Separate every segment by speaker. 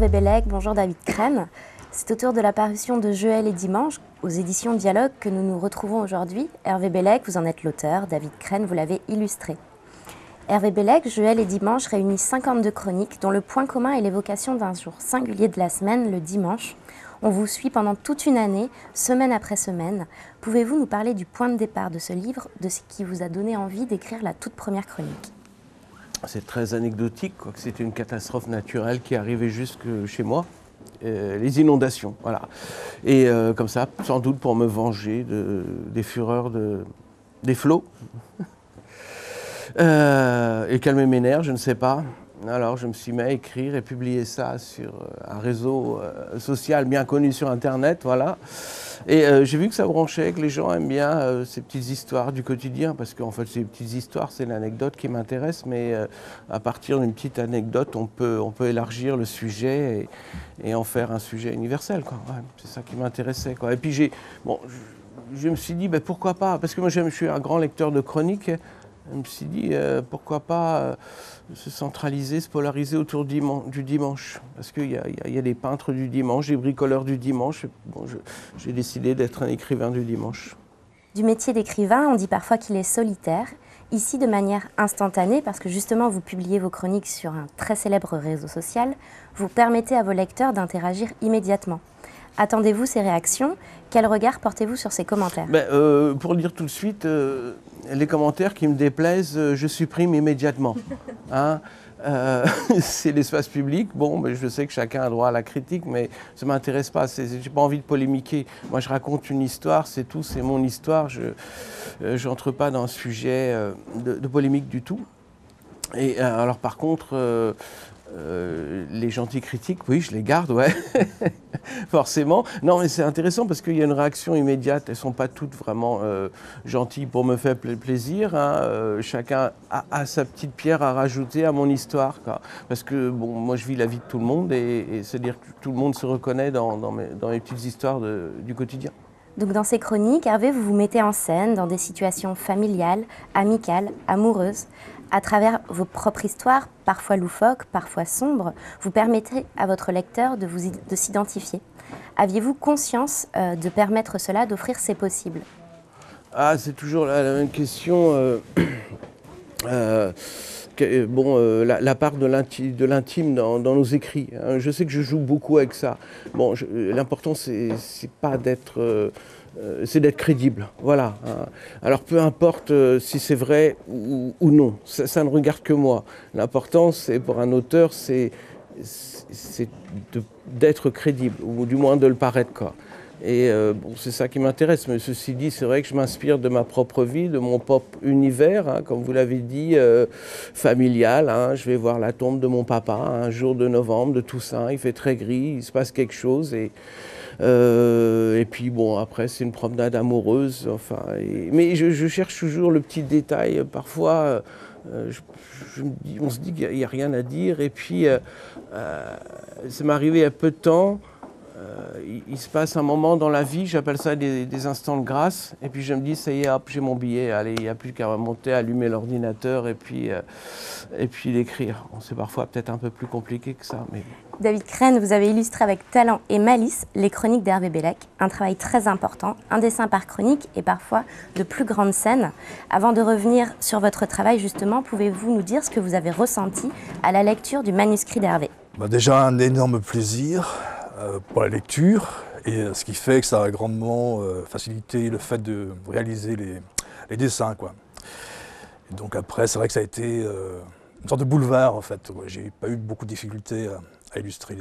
Speaker 1: Hervé Bellec, bonjour David Crène. C'est autour de la parution de Joël et Dimanche aux éditions Dialogue que nous nous retrouvons aujourd'hui. Hervé Bellec, vous en êtes l'auteur, David Crène, vous l'avez illustré. Hervé Bellec, Joël et Dimanche réunit 52 chroniques dont le point commun est l'évocation d'un jour singulier de la semaine, le dimanche. On vous suit pendant toute une année, semaine après semaine. Pouvez-vous nous parler du point de départ de ce livre, de ce qui vous a donné envie d'écrire la toute première chronique ?
Speaker 2: C'est très anecdotique, c'était une catastrophe naturelle qui arrivait jusque chez moi, les inondations, voilà. Et comme ça, sans doute pour me venger des fureurs des flots, et calmer mes nerfs, je ne sais pas. Alors je me suis mis à écrire et publier ça sur un réseau social bien connu sur Internet, voilà. Et j'ai vu que ça branchait, que les gens aiment bien ces petites histoires du quotidien, parce qu'en fait ces petites histoires, c'est l'anecdote qui m'intéresse, mais à partir d'une petite anecdote, on peut élargir le sujet et en faire un sujet universel, quoi. Ouais, c'est ça qui m'intéressait, quoi. Et puis je me suis dit, ben, pourquoi pas, parce que moi je suis un grand lecteur de chroniques. Je me suis dit, pourquoi pas se centraliser, se polariser autour du dimanche. Parce qu'il y a des peintres du dimanche, des bricoleurs du dimanche. Bon, j'ai décidé d'être un écrivain du dimanche.
Speaker 1: Du métier d'écrivain, on dit parfois qu'il est solitaire. Ici, de manière instantanée, parce que justement vous publiez vos chroniques sur un très célèbre réseau social, vous permettez à vos lecteurs d'interagir immédiatement. Attendez-vous ces réactions? Quel regard portez-vous sur ces commentaires?
Speaker 2: Pour le dire tout de suite, les commentaires qui me déplaisent, je supprime immédiatement. Hein, c'est l'espace public. Bon, je sais que chacun a droit à la critique, mais ça ne m'intéresse pas. Je n'ai pas envie de polémiquer. Moi, je raconte une histoire, c'est tout, c'est mon histoire. Je n'entre pas dans un sujet de polémique du tout. Et alors, par contre, les gentilles critiques, oui, je les garde, ouais, forcément. Non, mais c'est intéressant parce qu'il y a une réaction immédiate. Elles ne sont pas toutes vraiment gentilles pour me faire plaisir. Hein. Chacun a sa petite pierre à rajouter à mon histoire, quoi. Parce que bon, moi, je vis la vie de tout le monde et c'est-à-dire que tout le monde se reconnaît dans mes petites histoires du quotidien.
Speaker 1: Donc dans ces chroniques, Hervé, vous vous mettez en scène dans des situations familiales, amicales, amoureuses. À travers vos propres histoires, parfois loufoques, parfois sombres, vous permettez à votre lecteur de s'identifier. Aviez-vous conscience de permettre cela, d'offrir ces possibles?
Speaker 2: Ah, c'est toujours la même question. La part de l'intime dans nos écrits. Hein. Je sais que je joue beaucoup avec ça. Bon, l'important, c'est pas d'être... c'est d'être crédible, voilà. Alors peu importe si c'est vrai ou non, ça ne regarde que moi. L'important, c'est pour un auteur, c'est d'être crédible, ou du moins de le paraître, quoi. Et c'est ça qui m'intéresse, mais ceci dit, c'est vrai que je m'inspire de ma propre vie, de mon propre univers, hein, comme vous l'avez dit, familial. Hein. Je vais voir la tombe de mon papa, un jour de novembre, de Toussaint, il fait très gris, il se passe quelque chose, et puis bon, après c'est une promenade amoureuse, enfin, mais je cherche toujours le petit détail, parfois on se dit qu'il n'y a rien à dire, et puis ça m'est arrivé il y a peu de temps. Il se passe un moment dans la vie, j'appelle ça des instants de grâce, et puis je me dis, ça y est, hop, j'ai mon billet, allez, il n'y a plus qu'à monter, allumer l'ordinateur et puis l'écrire. Bon, c'est parfois peut-être un peu plus compliqué que ça. Mais...
Speaker 1: David Crène, vous avez illustré avec talent et malice les chroniques d'Hervé Bellec, un travail très important, un dessin par chronique et parfois de plus grandes scènes. Avant de revenir sur votre travail, justement, pouvez-vous nous dire ce que vous avez ressenti à la lecture du manuscrit d'Hervé?
Speaker 3: Déjà, un énorme plaisir pour la lecture, et ce qui fait que ça a grandement facilité le fait de réaliser les dessins, quoi. Et donc après, c'est vrai que ça a été une sorte de boulevard, en fait. J'ai pas eu beaucoup de difficultés à illustrer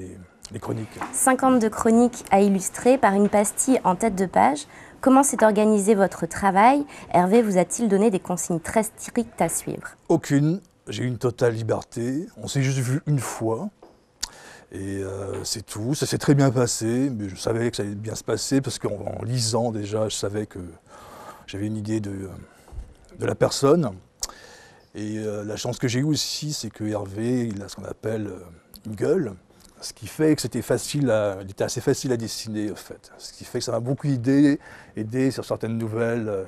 Speaker 3: les chroniques. 52
Speaker 1: chroniques à illustrer par une pastille en tête de page. Comment s'est organisé votre travail? Hervé vous a-t-il donné des consignes très strictes à suivre?
Speaker 3: Aucune. J'ai eu une totale liberté. On s'est juste vu une fois. Et c'est tout. Ça s'est très bien passé, mais je savais que ça allait bien se passer parce qu'en lisant déjà, je savais que j'avais une idée de la personne. Et la chance que j'ai eue aussi, c'est que Hervé, il a ce qu'on appelle une gueule, ce qui fait que c'était il était assez facile à dessiner en fait. Ce qui fait que ça m'a beaucoup aidé sur certaines nouvelles,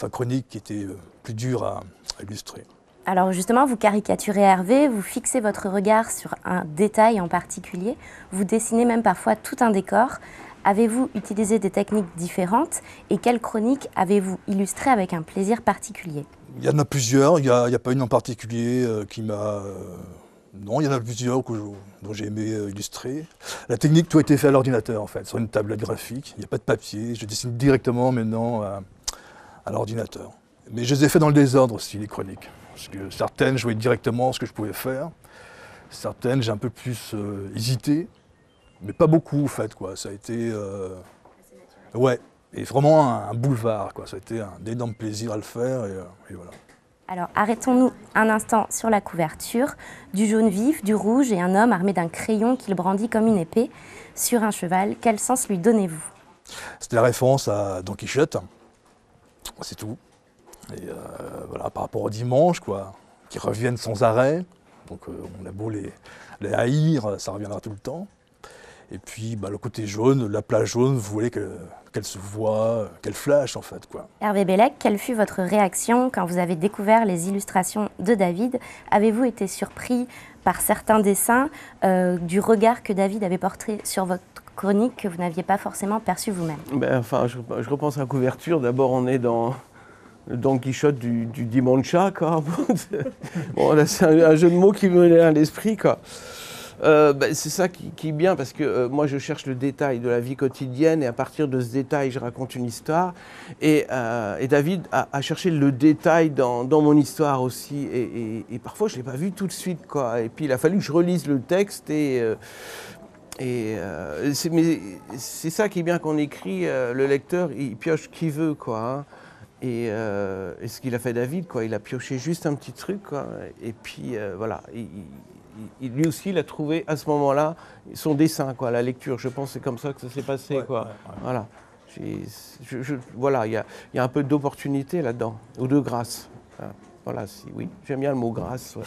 Speaker 3: chroniques qui étaient plus dures à illustrer.
Speaker 1: Alors justement, vous caricaturez Hervé, vous fixez votre regard sur un détail en particulier, vous dessinez même parfois tout un décor. Avez-vous utilisé des techniques différentes et quelles chroniques avez-vous illustrées avec un plaisir particulier?
Speaker 3: Il y en a plusieurs, il n'y a pas une en particulier qui m'a... Non, il y en a plusieurs dont j'ai aimé illustrer. La technique, tout a été fait à l'ordinateur en fait, sur une tablette graphique, il n'y a pas de papier, je dessine directement maintenant à l'ordinateur. Mais je les ai fait dans le désordre aussi, les chroniques. Parce que certaines, je voyais directement ce que je pouvais faire. Certaines, j'ai un peu plus hésité. Mais pas beaucoup en fait, quoi. Ça a été... ouais, et vraiment un boulevard, quoi. Ça a été un énorme plaisir à le faire, et voilà.
Speaker 1: Alors arrêtons-nous un instant sur la couverture. Du jaune vif, du rouge et un homme armé d'un crayon qu'il brandit comme une épée sur un cheval. Quel sens lui donnez-vous?
Speaker 3: C'était la référence à Don Quichotte, c'est tout. Et voilà, par rapport au dimanche, quoi, qui reviennent sans arrêt. Donc on a beau les haïr, ça reviendra tout le temps. Et puis le côté jaune, la plage jaune, vous voulez qu'elle se voit, qu'elle flash en fait, quoi.
Speaker 1: Hervé Bellec, quelle fut votre réaction quand vous avez découvert les illustrations de David? Avez-vous été surpris par certains dessins, du regard que David avait porté sur votre chronique que vous n'aviez pas forcément perçu vous-même?
Speaker 2: Enfin, je repense à la couverture. D'abord, on est dans le Don Quichotte du Dimanche, quoi. Bon, là, c'est un jeu de mots qui me venait à l'esprit, quoi. C'est ça qui est bien parce que moi je cherche le détail de la vie quotidienne et à partir de ce détail je raconte une histoire et David a cherché le détail dans mon histoire aussi et parfois je ne l'ai pas vu tout de suite, quoi. Et puis il a fallu que je relise le texte mais c'est ça qui est bien qu'on écrit, le lecteur il pioche qui veut, quoi, hein. Et ce qu'il a fait David, quoi, il a pioché juste un petit truc, quoi, et puis voilà. Lui aussi, il a trouvé à ce moment-là son dessin, quoi, la lecture. Je pense que c'est comme ça que ça s'est passé, ouais, quoi. Ouais, ouais. Voilà. Voilà, il y a un peu d'opportunité là-dedans, ou de grâce. Voilà, oui, j'aime bien le mot grâce. Ouais.